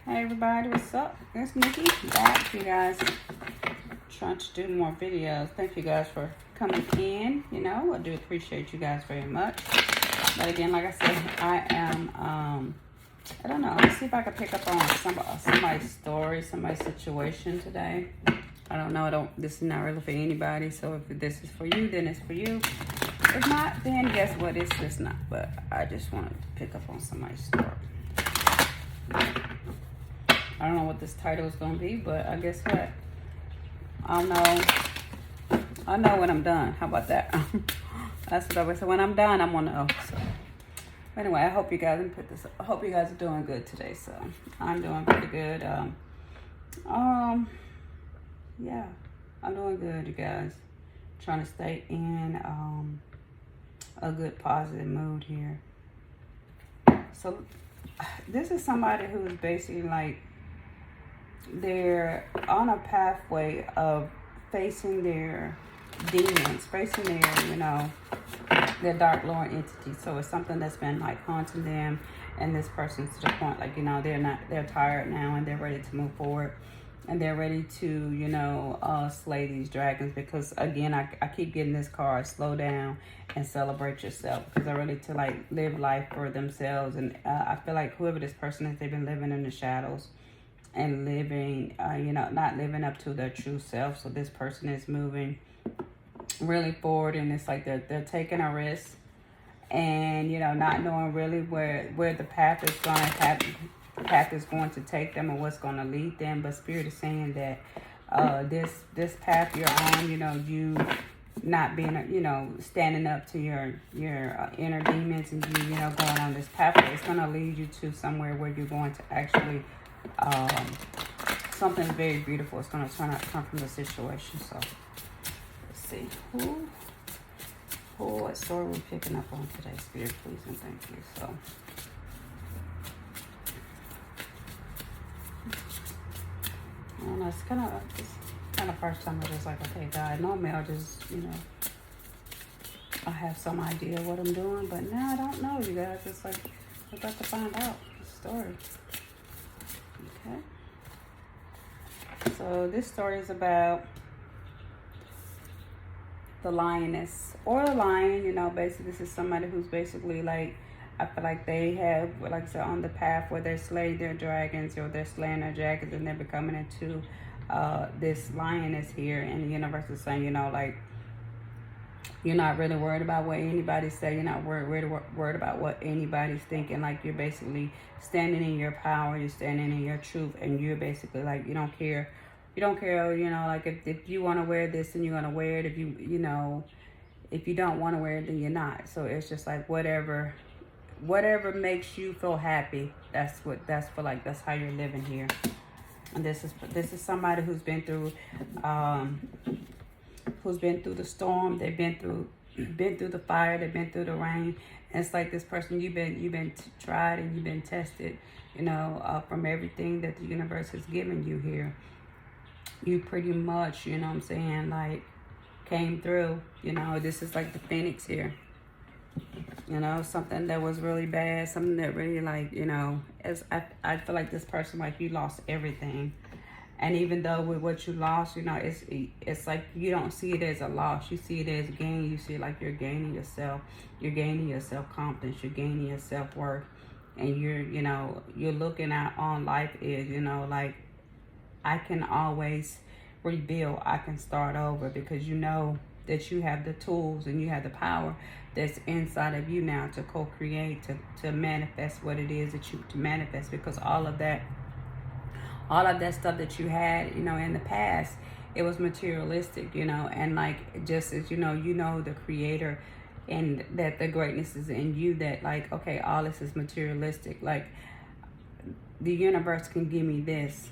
Hey everybody, what's up? It's Nikki back, you guys. Trying to do more videos. Thank you guys for coming in. You know, I do appreciate you guys very much. But again, like I said, I am I don't know. Let's see if I can pick up on somebody's story, somebody's situation today. I don't know. This is not really for anybody. So if this is for you, then it's for you. If not, then guess what? It's not. But I just wanted to pick up on somebody's story. I don't know what this title is going to be, but I guess what? I'll know when I'm done. How about that? That's what I would say. When I'm done, I'm going to know. So anyway, I hope you guys I hope you guys are doing good today. So I'm doing pretty good. Yeah, I'm doing good, you guys. Trying to stay in a good positive mood here. So this is somebody who is basically like, they're on a pathway of facing their demons, facing their, their dark lord entity. So it's something that's been like haunting them, and this person's to the point like, they're tired now and they're ready to move forward. And they're ready to, slay these dragons, because again, I keep getting this card, slow down and celebrate yourself, because they're ready to like live life for themselves. And I feel like whoever this person is, they've been living in the shadows and living, not living up to their true self. So this person is moving really forward, and it's like they're taking a risk, and not knowing really where the path is going to take them, or what's going to lead them. But Spirit is saying that this path you're on, you not being, standing up to your inner demons, and you going on this pathway, it's going to lead you to somewhere where you're going to actually something very beautiful. It's going to come from the situation. So let's see what story we're picking up on today. Spirit, please and thank you. So I don't know, it's kind of first time I was like, okay, God, normally I'll just, I have some idea what I'm doing, but now I don't know, you guys. It's like, we're about to find out the story. Okay. So this story is about the lioness, or a lion, basically this is somebody who's basically like, I feel like they have, like I said, on the path where they're slaying their dragons, or they're slaying their dragons, and they're becoming into this lioness here. And the universe is saying, like, you're not really worried about what anybody say. You're not worried about what anybody's thinking. Like, you're basically standing in your power. You're standing in your truth, and you're basically like, you don't care. You don't care, like if you want to wear this, then you're gonna wear it. If if you don't want to wear it, then you're not. So it's just like whatever makes you feel happy, that's how you're living here. And this is somebody who's been through the storm. They've been through the fire. They've been through the rain. And it's like this person, you've been tried and you've been tested, from everything that the universe has given you here. You pretty much, like came through. This is like the phoenix here. Something that was really bad, something that really like, I feel like this person, like, you lost everything. And even though with what you lost, it's like you don't see it as a loss. You see it as gain. You see it like you're gaining yourself. You're gaining your self-confidence. You're gaining your self-worth. And you're looking at on life is, like, I can always rebuild. I can start over, because that you have the tools and you have the power that's inside of you now to co-create, to manifest what it is to manifest. Because all of that stuff that you had, in the past, it was materialistic, and like, just as the creator, and that the greatness is in you, that like, okay, all this is materialistic. Like, the universe can give me this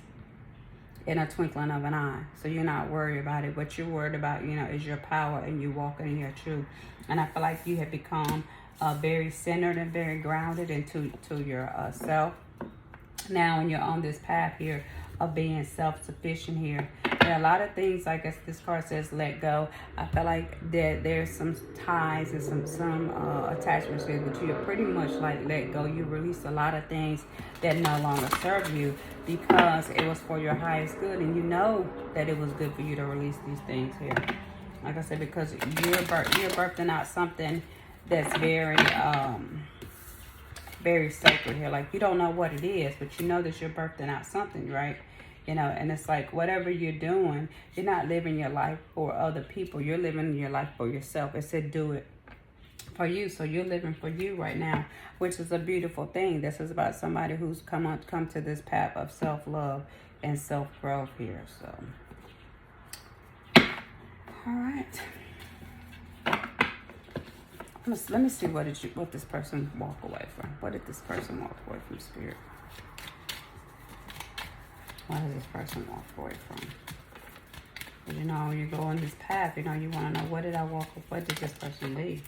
in a twinkling of an eye. So you're not worried about it. What you're worried about, is your power, and you walking in your truth. And I feel like you have become very centered and very grounded into your self now, and you're on this path here of being self-sufficient here. There are a lot of things, like as this card says, let go. I feel like there's some ties and some attachments here, but you pretty much like let go. You release a lot of things that no longer serve you, because it was for your highest good, and you know that it was good for you to release these things here. Like I said, because you're birthing out something that's very very sacred here. Like, you don't know what it is, but you know that you're birthing out something, right? You know, and it's like, whatever you're doing, you're not living your life for other people. You're living your life for yourself. It said do it for you. So you're living for you right now, which is a beautiful thing. This is about somebody who's come to this path of self-love and self-growth here. So, all right. Let me see what this person walk away from. What did this person walk away from, Spirit? What does this person walk away from? But you know, you go on this path, you know, you want to know, what did this person leave?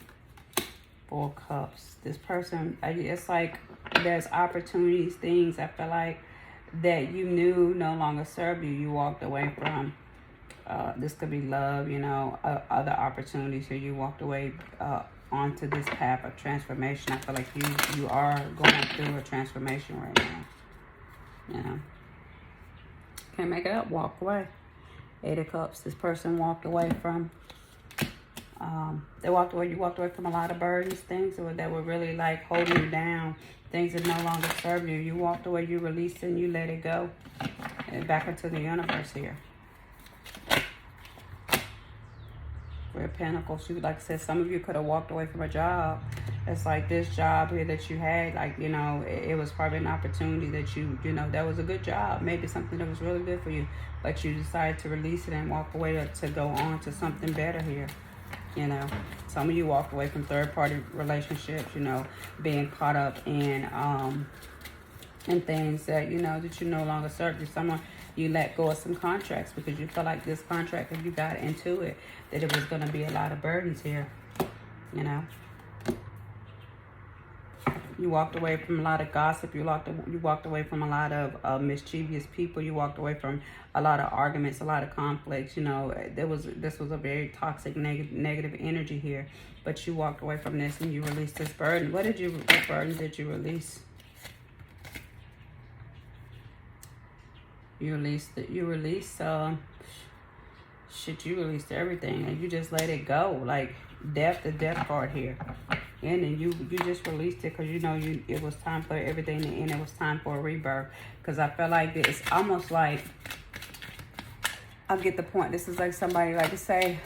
4 Cups. This person, it's like there's opportunities, things I feel like that you knew no longer served you. You walked away from. This could be love, you know, other opportunities here. You walked away onto this path of transformation. I feel like you are going through a transformation right now. You know, can't make it up. Walk away. 8 of Cups. This person walked away from. You walked away from a lot of burdens, things that were really like holding you down, things that no longer serve you. You walked away, you released it, and you let it go. And back into the universe here. For Pentacles, like I said, some of you could have walked away from a job. It's like this job here that you had, like, you know, it was probably an opportunity that you know, that was a good job. Maybe something that was really good for you, but you decided to release it and walk away to go on to something better here. You know, some of you walked away from third-party relationships, you know, being caught up in things that, you know, that you no longer serve you. Someone, you let go of some contracts because you felt like this contract, if you got into it, that it was going to be a lot of burdens here, you know. You walked away from a lot of gossip. You walked away from a lot of mischievous people. You walked away from a lot of arguments, a lot of conflicts. You know, this was a very toxic, negative energy here. But you walked away from this and you released this burden. What burden did you release? You released everything, and you just let it go. Like the death card here. And then you just released it because you know it was time for everything to end. It was time for a rebirth. Because I feel like it's almost like, I get the point. This is like somebody, like to say,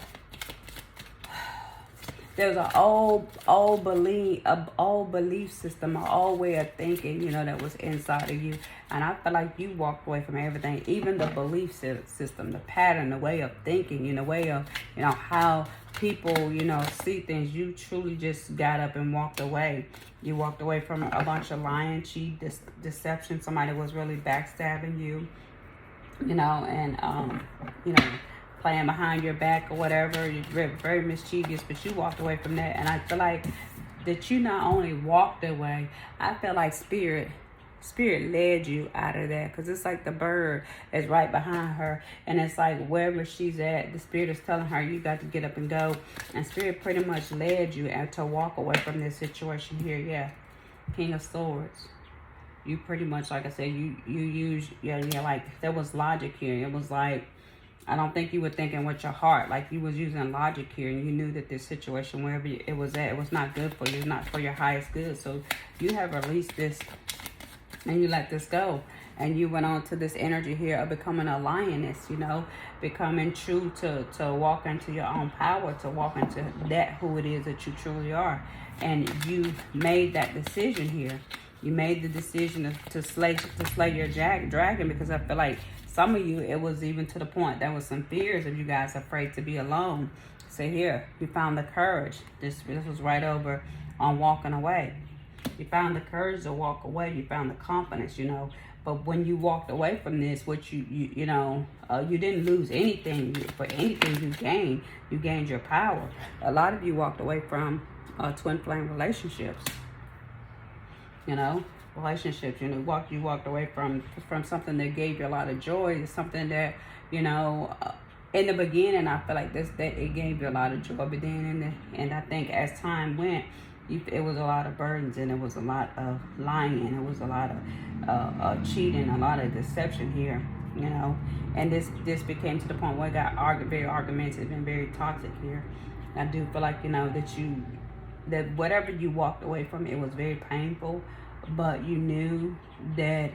there's an old belief system, an old way of thinking, you know, that was inside of you. And I feel like you walked away from everything, even the belief system, the pattern, the way of thinking, you know, way of, you know, how people, you know, see things. You truly just got up and walked away. You walked away from a bunch of lying, cheat, deception. Somebody was really backstabbing you, you know, and, you know, playing behind your back or whatever. You're very mischievous, but you walked away from that. And I feel like that you not only walked away, I feel like Spirit led you out of that, because it's like the bird is right behind her, and it's like wherever she's at, the Spirit is telling her, you got to get up and go. And Spirit pretty much led you to walk away from this situation here. Yeah, King of Swords. You pretty much, like I said, you use, yeah, like there was logic here. It was like, I don't think you were thinking with your heart. Like you was using logic here, and you knew that this situation, wherever it was at, it was not good for you. It's not for your highest good. So you have released this, and you let this go. And you went on to this energy here of becoming a lioness, you know, becoming true to walk into your own power, to walk into that who it is that you truly are. And you made that decision here. You made the decision to slay your dragon, because I feel like some of you, it was even to the point there was some fears of you guys afraid to be alone. So here, you found the courage. This was right over on walking away. You found the courage to walk away. You found the confidence, you know. But when you walked away from this, what you know, you didn't lose anything. For anything you gained your power. A lot of you walked away from twin flame relationships. You know, relationships. You know, you walked away from something that gave you a lot of joy. Something that, you know, in the beginning, I feel like that it gave you a lot of joy. But then, and I think as time went, it was a lot of burdens, and it was a lot of lying, and it was a lot of cheating, a lot of deception here, you know. And this became to the point where it got very argumentative and very toxic here. I do feel like, you know, that whatever you walked away from, it was very painful, but you knew that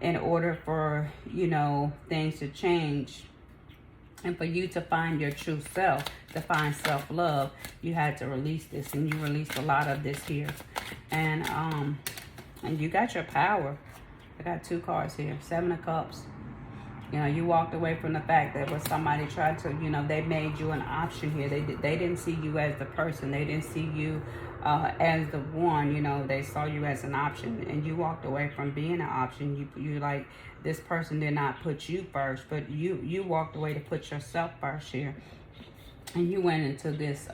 in order for, you know, things to change and for you to find your true self, to find self-love, you had to release this, and you released a lot of this here. And you got your power. I got 2 cards here, 7 of Cups. You know, you walked away from the fact that when somebody tried to, you know, they made you an option here. They didn't see you as the person. They didn't see you as the one, you know. They saw you as an option, and you walked away from being an option. You like, this person did not put you first, but you walked away to put yourself first here. And you went into this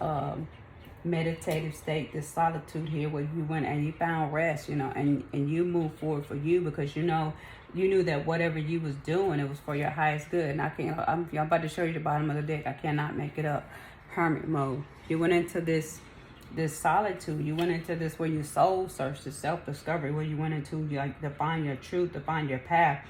meditative state, this solitude here, where you went and you found rest, you know, and you moved forward for you, because you know, you knew that whatever you was doing, it was for your highest good. And I'm about to show you the bottom of the deck. I cannot make it up. Hermit mode. You went into this solitude. You went into this where you soul searched, this self-discovery, where you went into, like, to find your truth, to find your path.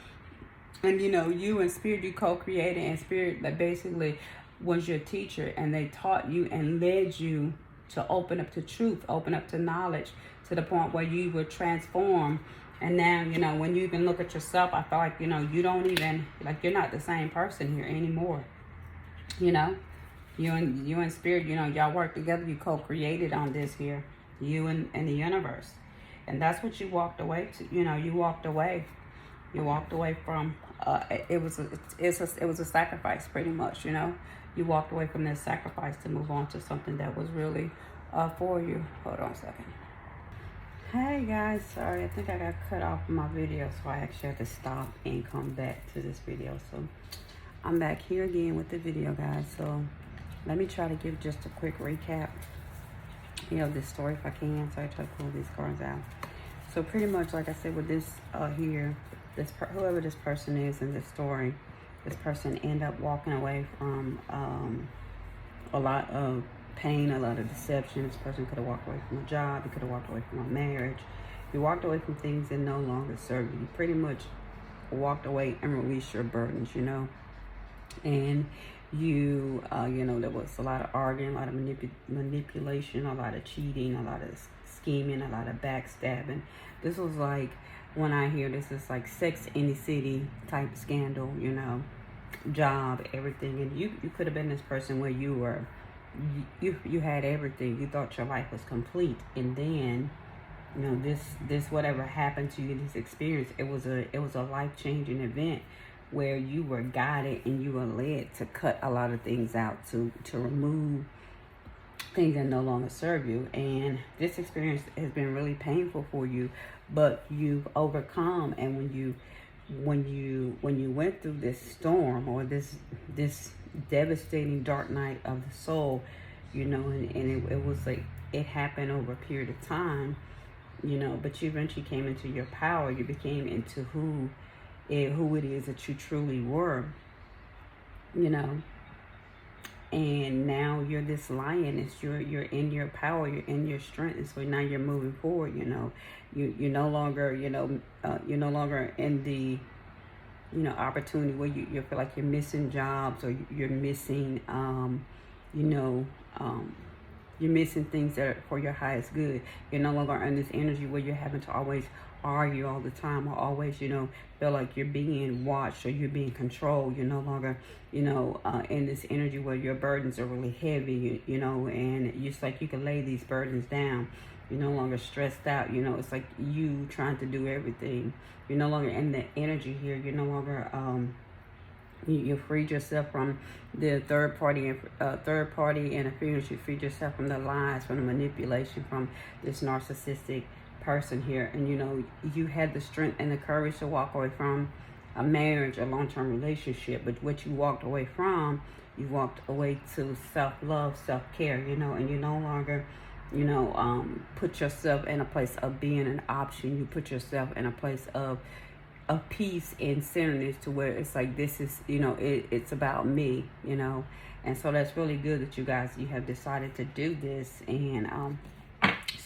And, you know, you and Spirit, you co-created, and Spirit that basically was your teacher, and they taught you and led you to open up to truth, open up to knowledge, to the point where you were transformed. And now, you know, when you even look at yourself, I feel like, you know, you don't even, like, you're not the same person here anymore. You know, you and Spirit, you know, y'all work together, you co-created on this here, you and the universe. And that's what you walked away to, you know. You walked away from, it was a sacrifice, pretty much, you know. You walked away from that sacrifice to move on to something that was really for you. Hold on a second. Hey guys, sorry, I think I got cut off in my video, so I actually had to stop and come back to this video. So I'm back here again with the video, guys. So let me try to give just a quick recap, you know, this story if I can. So I try to pull these cards out. So pretty much, like I said, with this here, whoever this person is in this story, this person end up walking away from a lot of pain, a lot of deception. This person could have walked away from a job. He could have walked away from a marriage. You walked away from things that no longer serve you. You pretty much walked away and released your burdens, you know. And you, you know, there was a lot of arguing, a lot of manipulation, a lot of cheating, a lot of scheming, a lot of backstabbing. This was like, when I hear this, it's like Sex in the City type scandal, you know, job, everything. And you could have been this person where you were, you had everything. You thought your life was complete, and then, you know, this whatever happened to you, this experience, it was a life-changing event where you were guided and you were led to cut a lot of things out, to remove things that no longer serve you. And this experience has been really painful for you, but you've overcome. And when you went through this storm, or this devastating dark night of the soul, you know, and it was like, it happened over a period of time, you know, but you eventually came into your power. You became into who it is that you truly were, you know. And now you're this lioness. You're in your power. You're in your strength. And so now you're moving forward. You know, you're no longer, you know, you're no longer in the, you know, opportunity where you feel like you're missing jobs, or you're missing, you know, you're missing things that are for your highest good. You're no longer in this energy where you're having to always argue all the time, or always, you know, feel like you're being watched or you're being controlled. You're no longer, you know, in this energy where your burdens are really heavy, you know, and it's like you can lay these burdens down. You're no longer stressed out, you know. It's like you trying to do everything. You're no longer in the energy here. You're no longer, you freed yourself from the third party interference. You freed yourself from the lies, from the manipulation, from this narcissistic person here. And, you know, you had the strength and the courage to walk away from a marriage, a long-term relationship. But what you walked away from, you walked away to self-love, self-care, you know. And you no longer, you know, put yourself in a place of being an option. You put yourself in a place of peace and centeredness, to where it's like, this is, you know, it's about me, you know. And so that's really good that you guys, you have decided to do this. And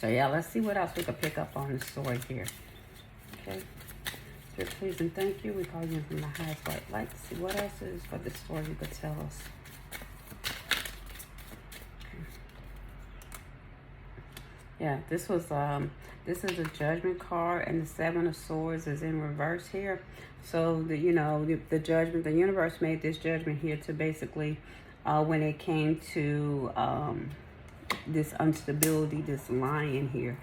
So yeah, let's see what else we can pick up on the story here. Okay. Spirit, please and thank you. We call you from the highest white light to see what else is for the story you could tell us. Yeah, this is a Judgment card, and the Seven of Swords is in reverse here. So the judgment, the universe made this judgment here to basically, when it came to this instability, this lying here,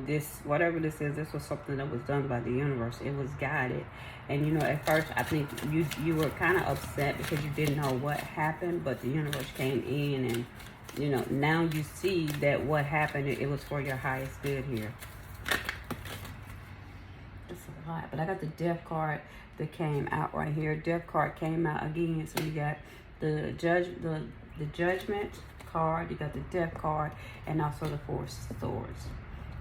this, whatever this is, this was something that was done by the universe. It was guided. And at first I think you were kind of upset because you didn't know what happened, but the universe came in, and now you see that what happened, it was for your highest good here. It's a lot, but I got the Death card that came out right here. Death card came out again, so you got the Judgment card, you got the Death card, and also the Four Swords.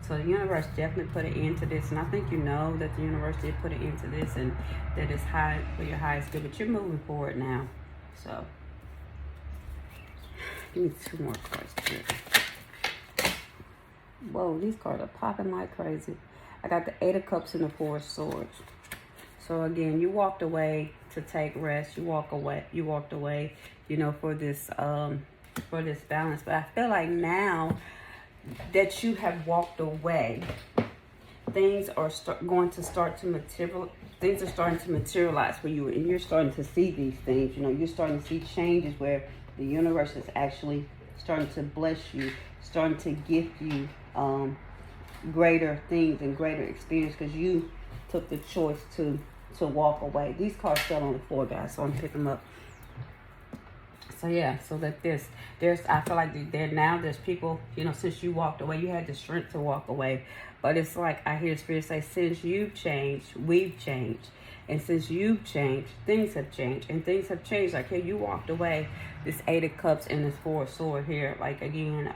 So the universe definitely put an end to this, and I think that the universe did put an end to this, and that it's high for your highest good, but you're moving forward now. So give me 2 more cards here. Whoa, these cards are popping like crazy. I got the 8 of Cups and the 4 of Swords. So again, you walked away to take rest. You walked away, for this balance. But I feel like now that you have walked away, things are going to start to materialize. Things are starting to materialize for you, and you're starting to see these things. You're starting to see changes where the universe is actually starting to bless you, starting to gift you greater things and greater experience because you took the choice to walk away. These cards fell on the floor, guys, so I'm picking them up. So yeah, so that I feel like there's people, since you walked away, you had the strength to walk away. But it's like I hear Spirit say, since you've changed, we've changed. And since you've changed, things have changed. And things have changed. Like here, you walked away, this 8 of Cups and this 4 of Swords here. Like again,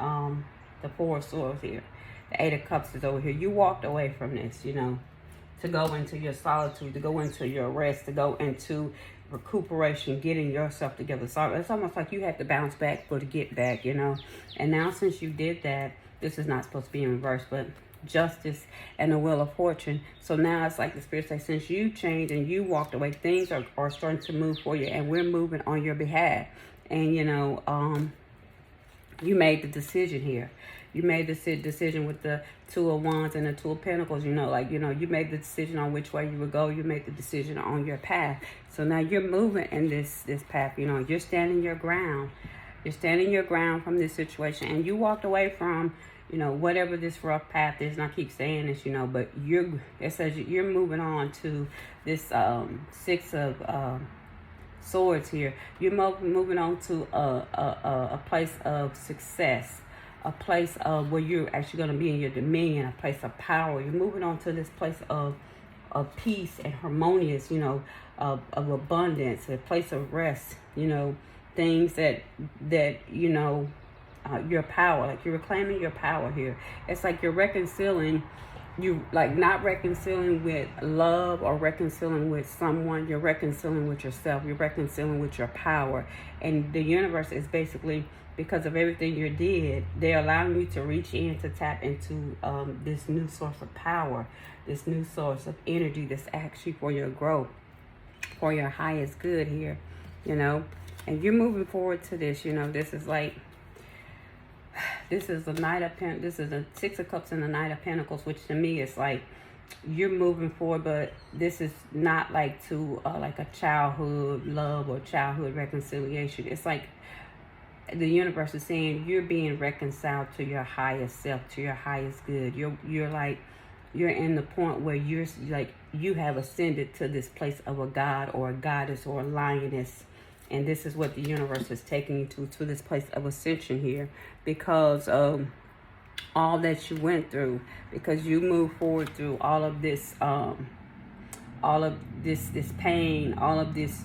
the 4 of Swords here. The 8 of Cups is over here. You walked away from this, to go into your solitude, to go into your rest, to go into recuperation, getting yourself together. So it's almost like you had to bounce back to get back, And now since you did that, this is not supposed to be in reverse, but justice and the wheel of fortune. So now it's like the Spirit says, since you changed and you walked away, things are starting to move for you, and we're moving on your behalf. And you made the decision here. You made the decision with the 2 of Wands and the 2 of Pentacles. You made the decision on which way you would go. You made the decision on your path. So now you're moving in this path. You're standing your ground. You're standing your ground from this situation, and you walked away from whatever this rough path is. And I keep saying this, but it says you're moving on to this 6 of Swords here. You're moving on to a place of success, a place of where you're actually going to be in your dominion, a place of power. You're moving on to this place of peace and harmonious, of abundance, a place of rest, things that your power, like you're reclaiming your power here. It's like you're reconciling. You not reconciling with love or reconciling with someone. You're reconciling with yourself. You're reconciling with your power. And the universe is basically, because of everything you did, they're allowing you to reach in to tap into this new source of power, this new source of energy that's actually for your growth, for your highest good here, and you're moving forward to this. This is like, this is the Knight of Pentacles. This is the 6 of Cups and the Knight of Pentacles, which to me is like you're moving forward, but this is not like to like a childhood love or childhood reconciliation. It's like the universe is saying you're being reconciled to your highest self, to your highest good. You're in the point where you're like, you have ascended to this place of a god or a goddess or a lioness. And this is what the universe is taking you to this place of ascension here, because of all that you went through, because you moved forward through all of this pain, all of this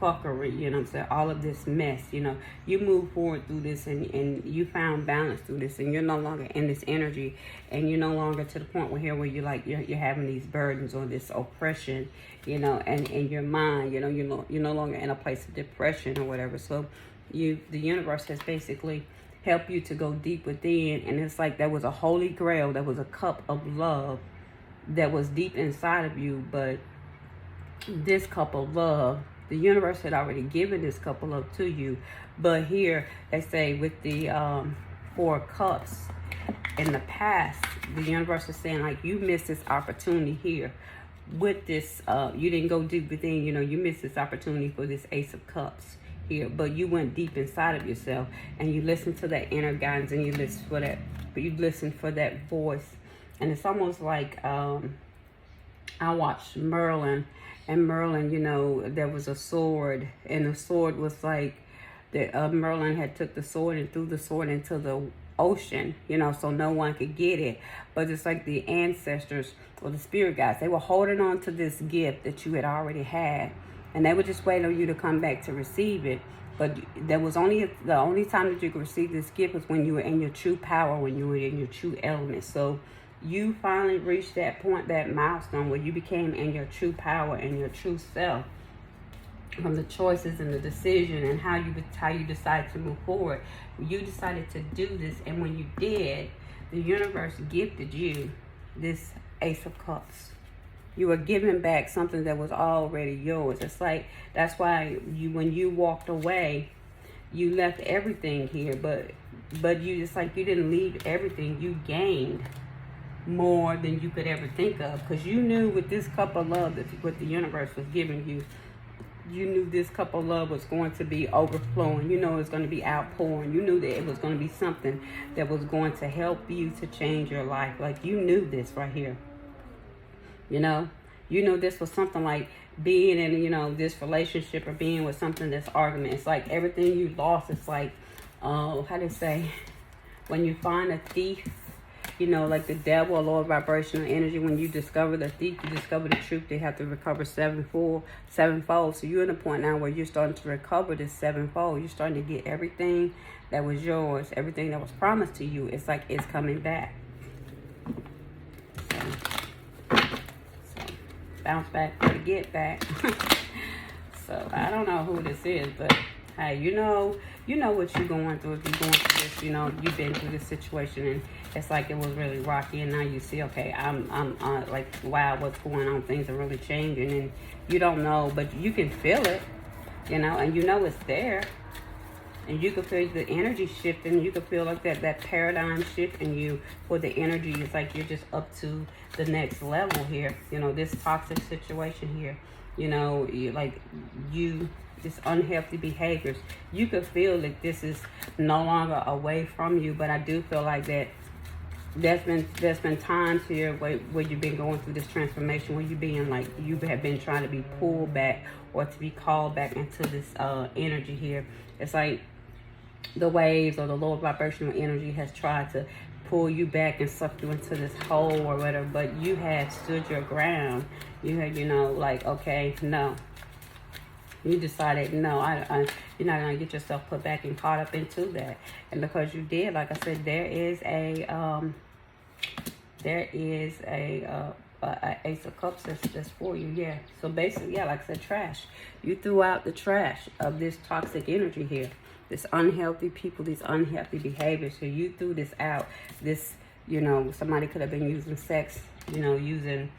fuckery, all of this mess, you move forward through this, and you found balance through this, and you're no longer in this energy, and you're no longer to the point where you're having these burdens or this oppression, and in your mind, you're no longer in a place of depression or whatever. So the universe has basically help you to go deep within. And it's like there was a holy grail, there was a cup of love that was deep inside of you. But this cup of love, the universe had already given this cup of love to you. But here they say with the 4 cups, in the past, the universe is saying like you missed this opportunity here with this. You didn't go deep within, you know, you missed this opportunity for this Ace of Cups here, but you went deep inside of yourself and you listened to that inner guidance, and you listened for that, but you listened for that voice. And it's almost like I watched Merlin, and Merlin, you know, there was a sword, and the sword was like that Merlin had took the sword and threw the sword into the ocean, you know, so no one could get it. But it's like the ancestors or the spirit guides, they were holding on to this gift that you had already had, and they were just waiting on you to come back to receive it. But there was the only time that you could receive this gift was when you were in your true power, when you were in your true element. So you finally reached that point, that milestone where you became in your true power and your true self, from the choices and the decision and how you decided to move forward. You decided to do this, and when you did, the universe gifted you this Ace of Cups. You were giving back something that was already yours. It's like, that's why when you walked away, you left everything here, but you, it's like you didn't leave everything. You gained more than you could ever think of, because you knew with this cup of love that what the universe was giving you, you knew this cup of love was going to be overflowing. You know, it was going to be outpouring. You knew that it was going to be something that was going to help you to change your life. Like, you knew this right here. You know this was something like being in, you know, this relationship or being with something that's argument. It's like everything you lost. It's like, how do you say, when you find a thief, you know, like the devil or lower vibrational energy, when you discover the thief, you discover the truth, they have to recover sevenfold. So you're in a point now where you're starting to recover this sevenfold. You're starting to get everything that was yours, everything that was promised to you. It's like it's coming back. So bounce back for the get back. So I don't know who this is, but hey, you know what you're going through. If you're going through this, you know, you've been through this situation, and it's like it was really rocky, and now you see, okay, I'm like, wow, what's going on? Things are really changing, and you don't know, but you can feel it, you know, and you know it's there, and you can feel the energy shifting. You can feel like that paradigm shift in you, where the energy is like you're just up to the next level here. You know, this toxic situation here, you know, this unhealthy behaviors, you could feel that this is no longer away from you. But I do feel like that there's been times here where you've been going through this transformation, where you're being like, you have been trying to be pulled back or to be called back into this energy here. It's like the waves or the lower vibrational energy has tried to pull you back and suck you into this hole or whatever, but you have stood your ground. You had, you know, like, okay, no. You decided, no, you're not going to get yourself put back and caught up into that. And because you did, like I said, there is a Ace of Cups that's for you, yeah. So basically, yeah, like I said, trash. You threw out the trash of this toxic energy here. This unhealthy people, these unhealthy behaviors. So you threw this out. This, you know, somebody could have been using sex, you know, using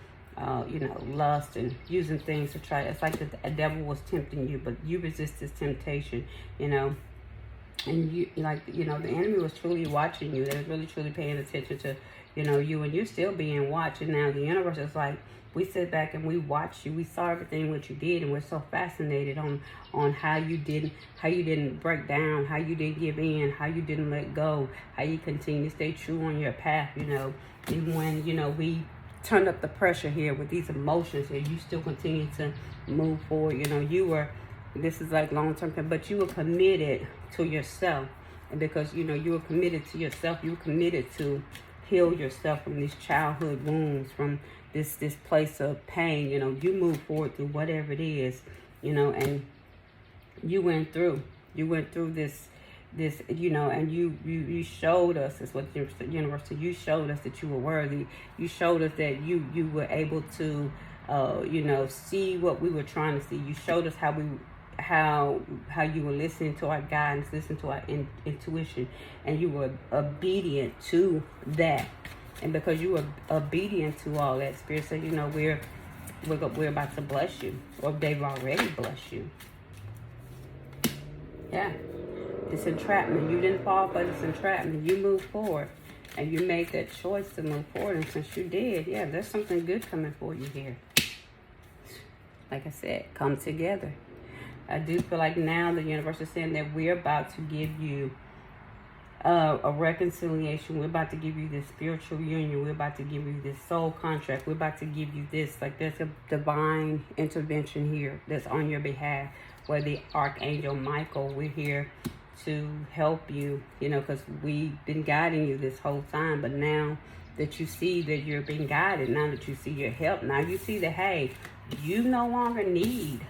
you know, lust and using things to try. It's like the devil was tempting you, but you resist this temptation, you know. And you, like, you know, the enemy was truly watching you. They was really truly paying attention to, you know, you, and you're still being watched. And now the universe is like, we sit back and we watch you. We saw everything what you did, and we're so fascinated on how you didn't break down, how you didn't give in, how you didn't let go, how you continue to stay true on your path, you know. Even when, you know, we turned up the pressure here with these emotions here, you still continue to move forward. You know, this is like long-term, but you were committed to yourself. And because, you know, you were committed to yourself, you were committed to heal yourself from these childhood wounds, from this place of pain. You know, you move forward through whatever it is, you know, and you went through this, you know, and you showed us, is what the universe said, you showed us that you were worthy. You showed us that you were able to, you know, see what we were trying to see. You showed us how how you were listening to our guidance, listening to our intuition, and you were obedient to that. And because you were obedient to all that, Spirit said, you know, we're about to bless you, or they've already blessed you. Yeah, this entrapment, you didn't fall for this entrapment. You moved forward, and you made that choice to move forward. And since you did, yeah, there's something good coming for you here. Like I said, come together. I do feel like now the universe is saying that we're about to give you a reconciliation. We're about to give you this spiritual union. We're about to give you this soul contract. We're about to give you this. Like, there's a divine intervention here that's on your behalf. Where the Archangel Michael, we're here to help you, you know, because we've been guiding you this whole time. But now that you see that you're being guided, now that you see your help, now you see that, hey, you no longer need,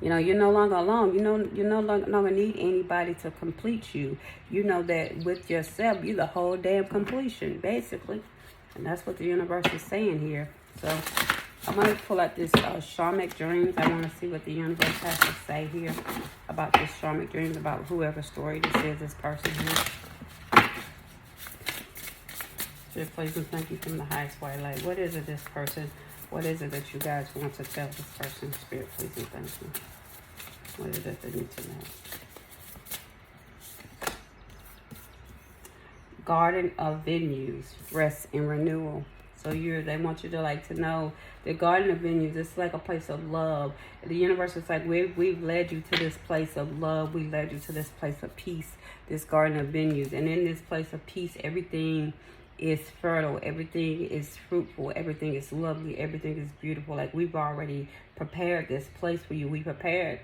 you know, you're no longer alone. You know, you no longer need anybody to complete you. You know that with yourself, you're the whole damn completion, basically. And that's what the universe is saying here. So I'm going to pull out this Sharmic Dreams. I want to see what the universe has to say here about this Sharmic Dreams, about whoever story this is, this person here. Spirit, please and thank you from the highest white light. What is it, this person? What is it that you guys want to tell this person? Spirit, please and thank you. What is it they need to know? Garden of Venues, rest and renewal. So they want you to like to know the Garden of Venues, it's like a place of love. The universe is like, we've led you to this place of love. We led you to this place of peace, this Garden of Venues. And in this place of peace, everything is fertile, everything is fruitful, everything is lovely, everything is beautiful. Like, we've already prepared this place for you. We prepared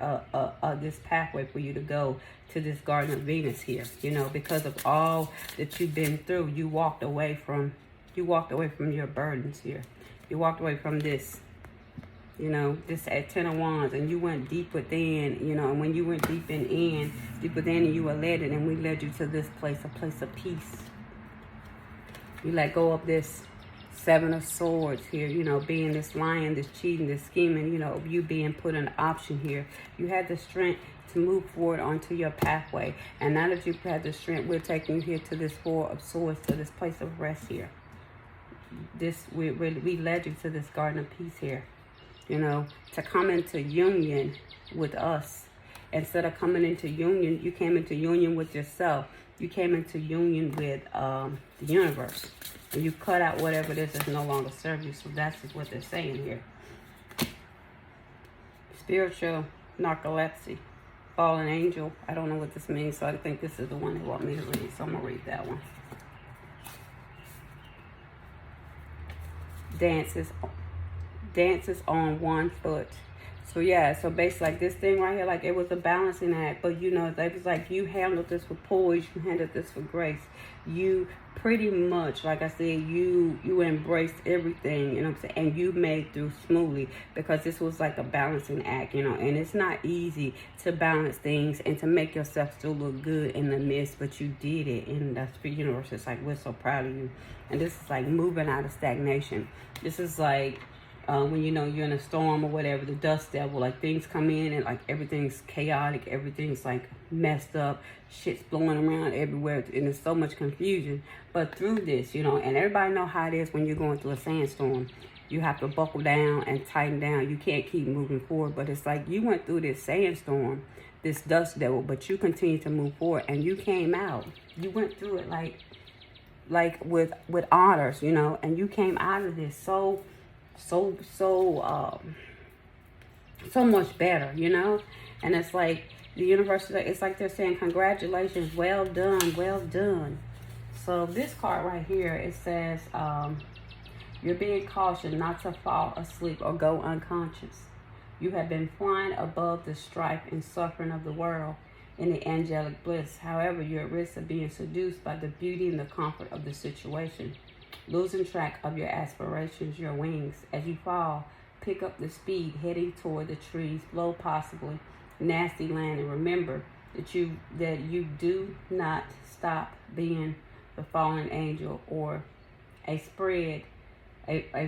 this pathway for you to go to this Garden of Venus here, you know, because of all that you've been through. You walked away from your burdens here. You walked away from this, you know, this at 10 of Wands, and you went deep within, you know, and when you went deep within, you were led, and we led you to this place, a place of peace. You let go of this Seven of Swords here, you know, being this lying, this cheating, this scheming, you know, you being put an option here. You had the strength to move forward onto your pathway. And now that you've had the strength, we're taking you here to this Four of Swords, to this place of rest here. We led you to this Garden of Peace here, you know, to come into union with us. Instead of coming into union, you came into union with yourself. You came into union with the universe. And you cut out whatever it is that no longer serves you. So that's what they're saying here. Spiritual narcolepsy. Fallen angel. I don't know what this means, so I think this is the one they want me to read. So I'm going to read that one. Dances on one foot. So yeah, so basically like this thing right here, like it was a balancing act, but you know, it was like you handled this with poise, you handled this with grace. You pretty much, like I said, you embraced everything, you know what I'm saying, and you made through smoothly, because this was like a balancing act, you know, and it's not easy to balance things and to make yourself still look good in the midst, but you did it, and that's the universe. It's like, we're so proud of you. And this is like moving out of stagnation. This is like when you know you're in a storm or whatever, the dust devil, like things come in and like everything's chaotic, everything's like messed up, shit's blowing around everywhere, and there's so much confusion. But through this, you know, and everybody know how it is when you're going through a sandstorm. You have to buckle down and tighten down. You can't keep moving forward. But it's like you went through this sandstorm, this dust devil, but you continue to move forward, and you came out. You went through it like with honors, you know, and you came out of this so much better, you know. And it's like the universe, it's like they're saying, congratulations, well done, well done. So this card right here, it says you're being cautioned not to fall asleep or go unconscious. You have been flying above the strife and suffering of the world in the angelic bliss. However, you're at risk of being seduced by the beauty and the comfort of the situation, losing track of your aspirations, your wings. As you fall, pick up the speed, heading toward the trees, low possibly, nasty land, and remember that you do not stop being the fallen angel or a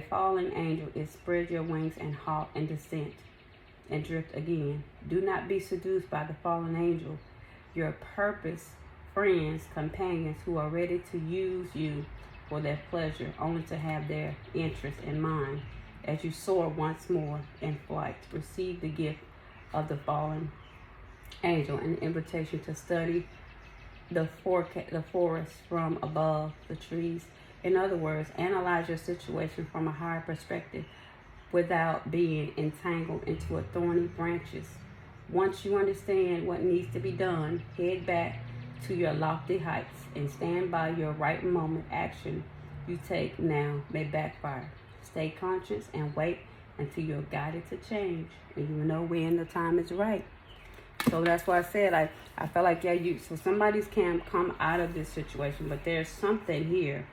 fallen angel is spread your wings and halt and descent. and drift again. Do not be seduced by the fallen angel, your purpose, friends, companions who are ready to use you for their pleasure, only to have their interest in mind. As you soar once more in flight, receive the gift of the fallen angel, an invitation to study the forest from above the trees. In other words, analyze your situation from a higher perspective without being entangled into a thorny branches. Once you understand what needs to be done, head back to your lofty heights and stand by your right moment. Action you take now may backfire. Stay conscious and wait until you're guided to change, and you know when the time is right. So that's why I said I feel like, yeah, so somebody's can come out of this situation, but there's something here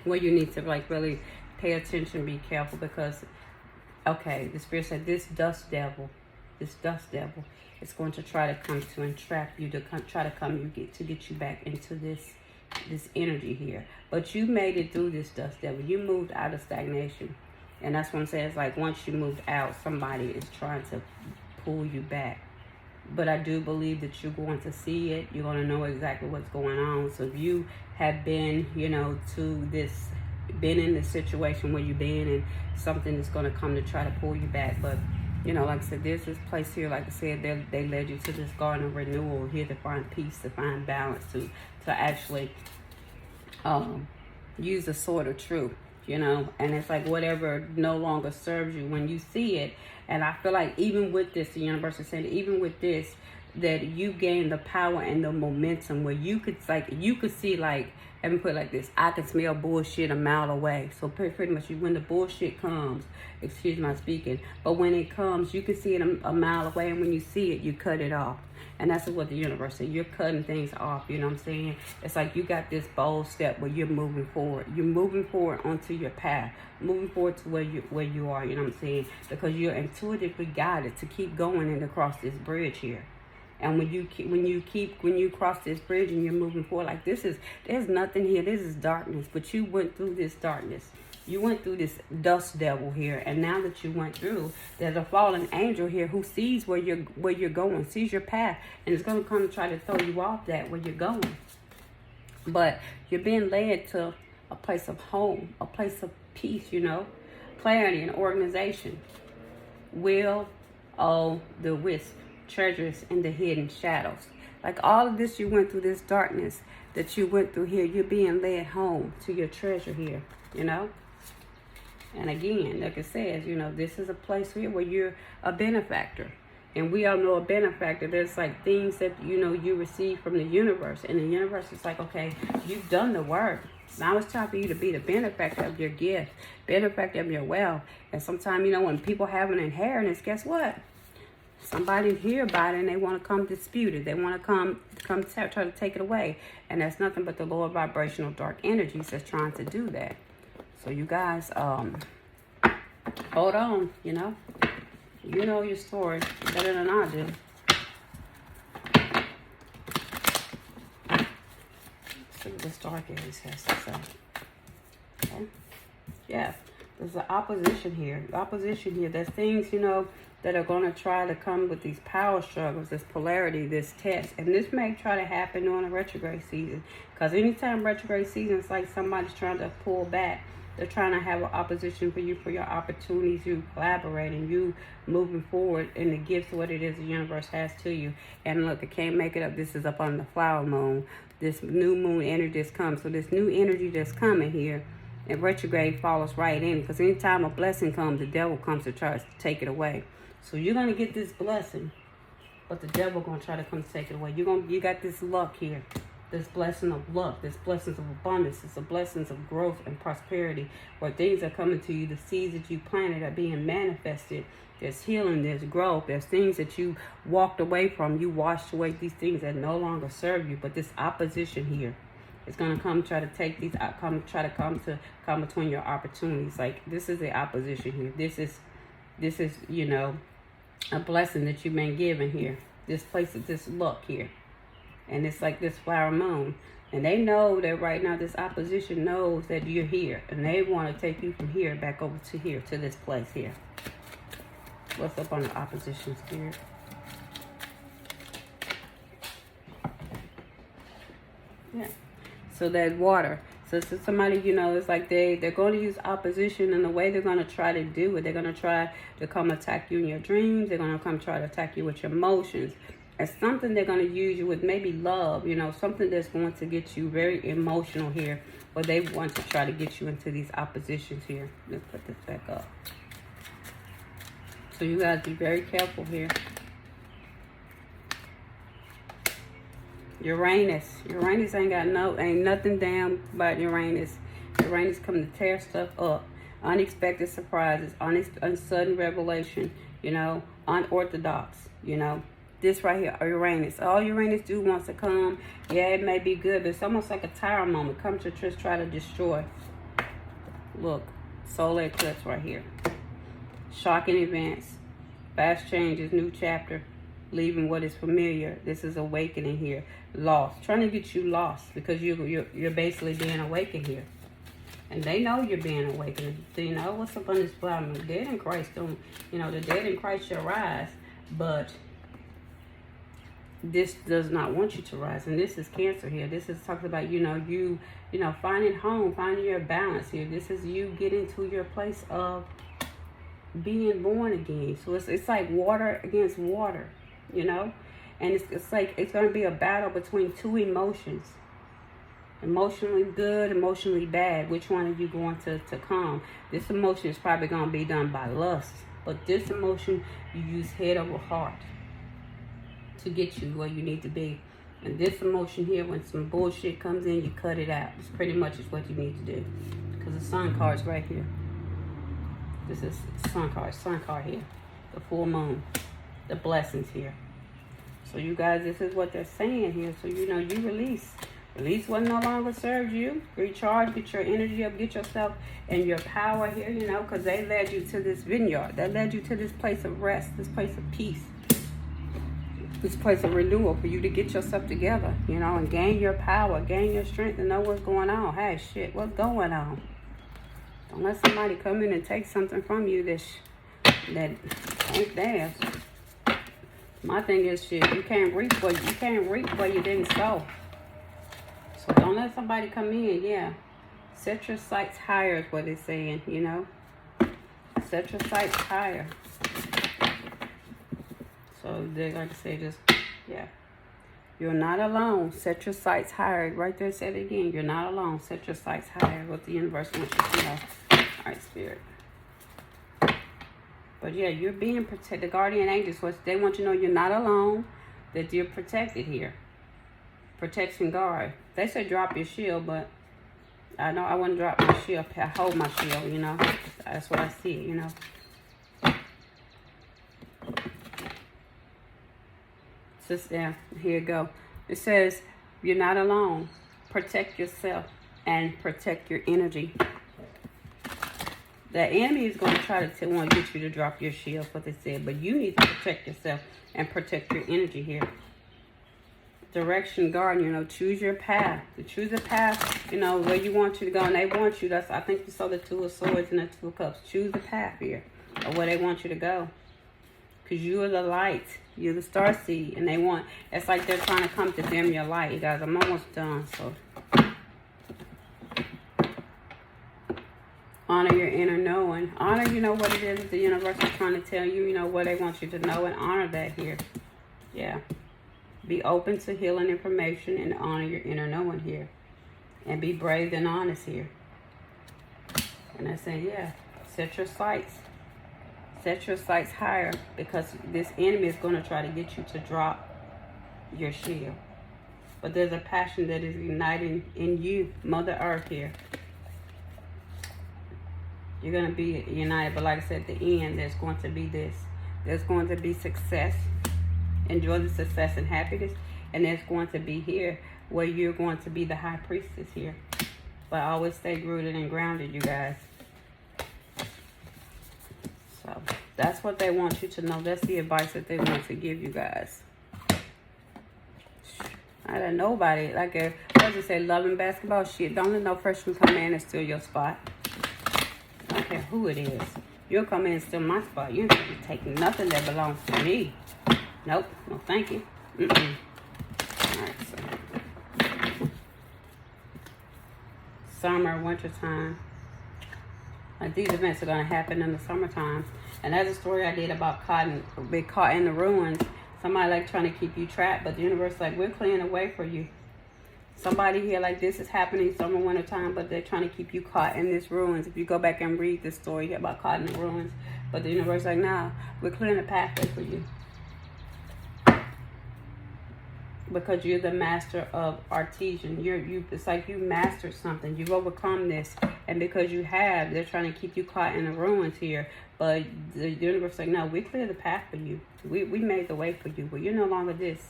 where you need to like really pay attention, be careful, because okay, the Spirit said this dust devil is going to try to come to entrap you, to try to get you back into this energy here. But you made it through this dust devil. You moved out of stagnation, and that's what I'm saying. It's like once you moved out, somebody is trying to pull you back. But I do believe that you're going to see it. You're going to know exactly what's going on. So if you have been, been in this situation where you've been, and something is going to come to try to pull you back. But, like I said, there's this place here, like I said, they led you to this garden of renewal here to find peace, to find balance, to actually use the sword of truth, and it's like whatever no longer serves you when you see it. And I feel like even with this, the universe is saying, even with this, that you gain the power and the momentum where you could see, like, let me put it like this, I can smell bullshit a mile away. So pretty much when the bullshit comes, excuse my speaking, but when it comes, you can see it a mile away, and when you see it, you cut it off. And that's what the universe said. You're cutting things off, you know what I'm saying? It's like you got this bold step where you're moving forward. You're moving forward onto your path, moving forward to where you are, you know what I'm saying? Because you're intuitively guided to keep going and across this bridge here. And when you cross this bridge and you're moving forward, like there's nothing here. This is darkness, but you went through this darkness. You went through this dust devil here, and now that you went through, there's a fallen angel here who sees where you're going, sees your path, and is going to come and try to throw you off that where you're going. But you're being led to a place of home, a place of peace, clarity and organization. The wisp, treasures in the hidden shadows. Like all of this, you went through this darkness that you went through here. You're being led home to your treasure here, And again, like it says, this is a place here where you're a benefactor. And we all know a benefactor. There's like things that, you receive from the universe. And the universe is like, okay, you've done the work. Now it's time for you to be the benefactor of your gift, benefactor of your wealth. And sometimes, when people have an inheritance, guess what? Somebody hear about it and they want to come dispute it. They want to come try to take it away. And that's nothing but the lower vibrational dark energies that's trying to do that. So you guys, hold on, you know your story better than I do. Let's see what this dark ages has to say. Okay. Yeah, there's an opposition here. There's things, that are going to try to come with these power struggles, this polarity, this test. And this may try to happen during a retrograde season. Because anytime retrograde season, it's like somebody's trying to pull back. They're trying to have an opposition for you, for your opportunities, you collaborating, you moving forward in the gifts, what it is the universe has to you. And look, I can't make it up. This is up on the flower moon. This new moon energy that's come. So this new energy that's coming here, and retrograde follows right in. Because anytime a blessing comes, the devil comes to try to take it away. So you're going to get this blessing, but the devil going to try to come take it away. You got this luck here, this blessing of luck, this blessings of abundance, it's the blessings of growth and prosperity, where things are coming to you, the seeds that you planted are being manifested. There's healing, there's growth, there's things that you walked away from. You washed away these things that no longer serve you, but this opposition here is going to come try to take these, come between your opportunities. Like this is the opposition here. This is a blessing that you've been given here. This place is this luck here. And it's like this flower moon. And they know that right now this opposition knows that you're here. And they want to take you from here back over to here, to this place here. What's up on the opposition, Spirit? Yeah. So that water. So somebody, you know, it's like they're going to use opposition, and the way they're going to try to do it, they're going to try to come attack you in your dreams. They're going to come try to attack you with your emotions. It's something they're going to use you with, maybe love, you know, something that's going to get you very emotional here. But they want to try to get you into these oppositions here. Let's put this back up. So you guys be very careful here. Uranus ain't nothing damn about Uranus. Uranus come to tear stuff up. Unexpected surprises, sudden revelation, you know, unorthodox, you know. This right here, Uranus. All Uranus do wants to come. Yeah, it may be good, but it's almost like a tower moment. Come to just try to destroy. Look, solar eclipse right here. Shocking events, fast changes, new chapter. Leaving what is familiar. This is awakening here. Lost. Trying to get you lost because you're basically being awakened here. And they know you're being awakened. So, you know, what's up on this bottom? The dead in Christ don't, you know, the dead in Christ shall rise. But this does not want you to rise. And this is Cancer here. This is talking about, you know, finding home, finding your balance here. This is you getting to your place of being born again. So it's like water against water. You know, and it's like it's going to be a battle between two emotions, emotionally good, emotionally bad. Which one are you going to calm? This emotion is probably going to be done by lust, but this emotion you use head over heart to get you where you need to be. And this emotion here, when some bullshit comes in, you cut it out. It's pretty much is what you need to do, because the sun card's right here. This is sun card here, the full moon. The blessings here. So you guys, this is what they're saying here. So you know, you release what no longer serves you. Recharge, get your energy up, get yourself and your power here, you know, because they led you to this vineyard. They led you to this place of rest, this place of peace, this place of renewal for you to get yourself together, you know, and gain your power, gain your strength, and know what's going on. Hey, shit, what's going on? Don't let somebody come in and take something from you that ain't theirs. My thing is, shit, you can't reap what you didn't sow. So don't let somebody come in. Yeah, set your sights higher is what it's saying. You know, set your sights higher. So they're going to say just, yeah, you're not alone. Set your sights higher. Right there, said it again. You're not alone. Set your sights higher. What the universe wants you to know. All right, Spirit. But yeah, you're being protected. The guardian angels, they want you to know you're not alone, that you're protected here. Protection guard. They say drop your shield, but I know I wouldn't drop my shield. I hold my shield, you know. That's what I see, you know. Just there. Here you go. It says you're not alone. Protect yourself and protect your energy. The enemy is going to try to want to get you to drop your shield, what they said. But you need to protect yourself and protect your energy here. Direction guard, you know, choose your path. To choose a path, you know, where you want you to go. And they want you, I think you saw the Two of Swords and the Two of Cups. Choose the path here of where they want you to go. Because you are the light. You're the star seed. And they want, it's like they're trying to come to dim your light. You guys, I'm almost done, so. Honor your inner knowing. Honor, you know, what it is that the universe is trying to tell you, you know, what they want you to know, and honor that here. Yeah. Be open to healing information and honor your inner knowing here. And be brave and honest here. And I say, yeah, set your sights. Set your sights higher, because this enemy is going to try to get you to drop your shield. But there's a passion that is igniting in you, Mother Earth here. You're going to be united. But like I said, at the end, there's going to be this. There's going to be success. Enjoy the success and happiness. And there's going to be here where you're going to be the high priestess here. But always stay rooted and grounded, you guys. So that's what they want you to know. That's the advice that they want to give you guys. I don't know nobody. Like, what does it say? Loving basketball? Shit, don't let no freshman come in and steal your spot. I don't care who it is. You'll come in and steal my spot. You ain't taking nothing that belongs to me. Nope. No, thank you. Mm-mm. Alright, so. Summer, wintertime. Like, these events are going to happen in the summertime. And that's a story I did about being caught in the ruins. Somebody like trying to keep you trapped, but the universe like, we're clearing the way for you. Somebody here like this is happening summer, winter time, but they're trying to keep you caught in this ruins. If you go back and read this story about caught in the ruins, but the universe like, nah, we're clearing the pathway for you. Because you're the master of artisan. It's like you mastered something. You've overcome this. And because you have, they're trying to keep you caught in the ruins here. But the universe is like, no, we cleared the path for you. We made the way for you. But you're no longer this.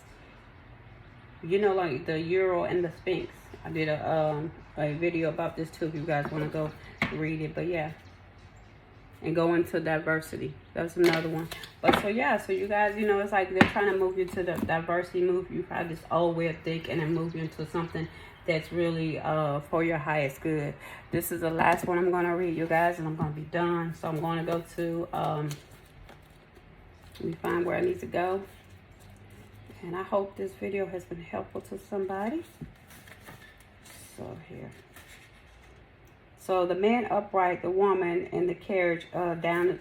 You're no longer the Euro and the Sphinx. I did a video about this too if you guys want to go read it. But yeah. And go into diversity. That's another one. But so yeah, so you guys, you know, it's like they're trying to move you to the diversity, move you out of this old way of thinking and move you into something that's really for your highest good. This is the last one I'm going to read, you guys, and I'm going to be done. So I'm going to go to, let me find where I need to go. And I hope this video has been helpful to somebody. So here. So the man upright, the woman in the carriage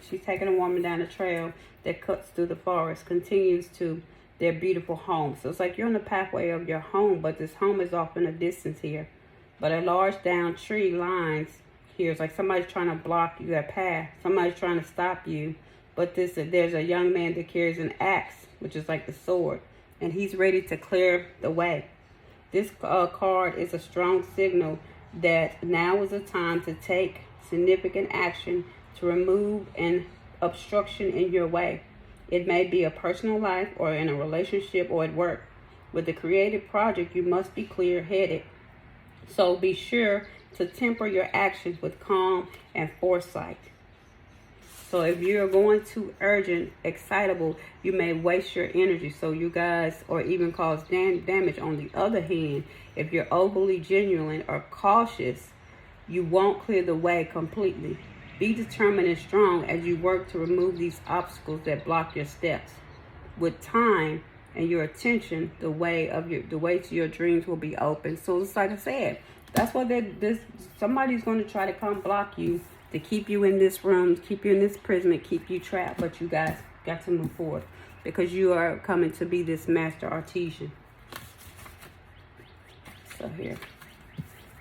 she's taking a woman down the trail that cuts through the forest, continues to their beautiful home. So it's like you're on the pathway of your home, but this home is off in a distance here. But a large down tree lines here. It's like somebody's trying to block your path. Somebody's trying to stop you. But there's a young man that carries an axe, which is like the sword. And he's ready to clear the way. This card is a strong signal that now is a time to take significant action to remove an obstruction in your way. It may be a personal life or in a relationship or at work. With the creative project, you must be clear-headed. So be sure to temper your actions with calm and foresight. So if you're going too urgent, excitable, you may waste your energy. So you guys, or even cause damage. On the other hand, if you're overly genuine or cautious, you won't clear the way completely. Be determined and strong as you work to remove these obstacles that block your steps. With time and your attention, the way to your dreams will be open. So it's like I said, that's what somebody's going to try to come block you, to keep you in this room, keep you in this prison, keep you trapped. But you guys got to move forward because you are coming to be this master artisan. So here,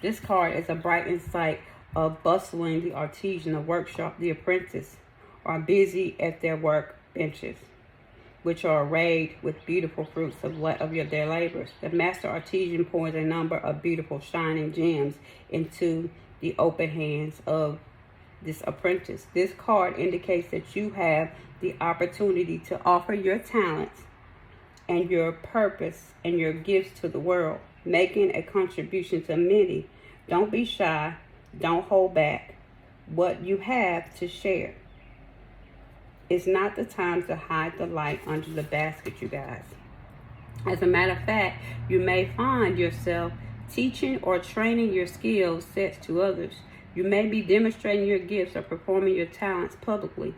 this card is a bright insight of bustling. The artisan, the workshop, the apprentice are busy at their work benches, which are arrayed with beautiful fruits of their labors. The master artisan pours a number of beautiful shining gems into the open hands of this apprentice. This card indicates that you have the opportunity to offer your talents and your purpose and your gifts to the world, making a contribution to many. Don't be shy. Don't hold back what you have to share. It's not the time to hide the light under the basket, you guys. As a matter of fact, you may find yourself teaching or training your skill sets to others. You may be demonstrating your gifts or performing your talents publicly,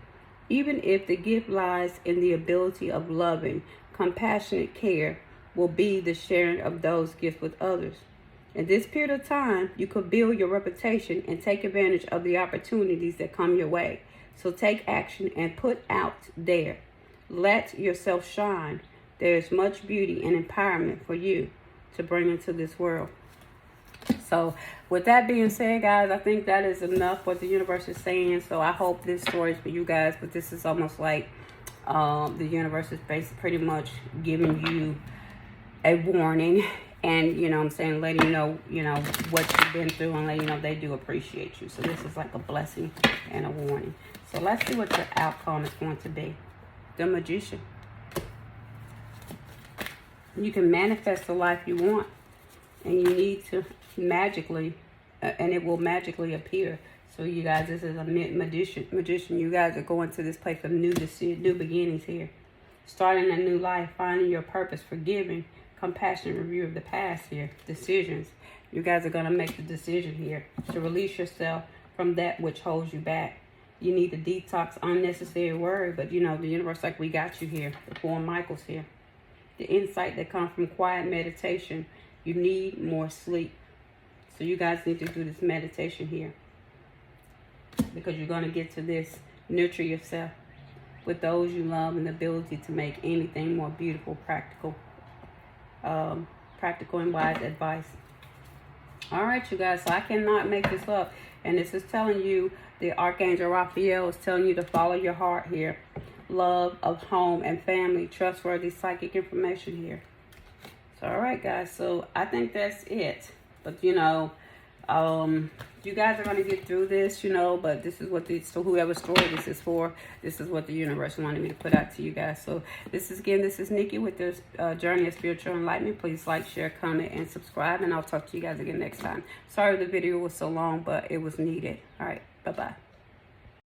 even if the gift lies in the ability of loving. Compassionate care will be the sharing of those gifts with others. In this period of time, you could build your reputation and take advantage of the opportunities that come your way. So take action and put out there. Let yourself shine. There is much beauty and empowerment for you to bring into this world. So with that being said, guys, I think that is enough what the universe is saying. So I hope this story is for you guys, but this is almost like the universe is basically pretty much giving you a warning, and you know what I'm saying, letting you know what you've been through, and letting you know they do appreciate you. So this is like a blessing and a warning. So let's see what your outcome is going to be. The Magician. You can manifest the life you want, and you need to magically, and it will magically appear. So you guys, this is a magician. You guys are going to this place of new beginnings here. Starting a new life, finding your purpose, forgiving, compassionate review of the past here. Decisions. You guys are going to make the decision here to release yourself from that which holds you back. You need to detox unnecessary worry. But, you know, the universe, like, we got you here. The 4 Michaels here. The insight that comes from quiet meditation. You need more sleep. So you guys need to do this meditation here. Because you're going to get to this. Nurture yourself with those you love and the ability to make anything more beautiful, practical. Practical and wise advice. All right, you guys. So I cannot make this up. And this is telling you, the Archangel Raphael is telling you to follow your heart here. Love of home and family. Trustworthy psychic information here. So, all right, guys. So I think that's it. But, you know, you guys are going to get through this, you know, but this is what so whoever story this is for, this is what the universe wanted me to put out to you guys. So this is Nikki with this journey of spiritual enlightenment. Please like, share, comment, and subscribe, and I'll talk to you guys again next time. Sorry the video was so long, but it was needed. All right, bye-bye.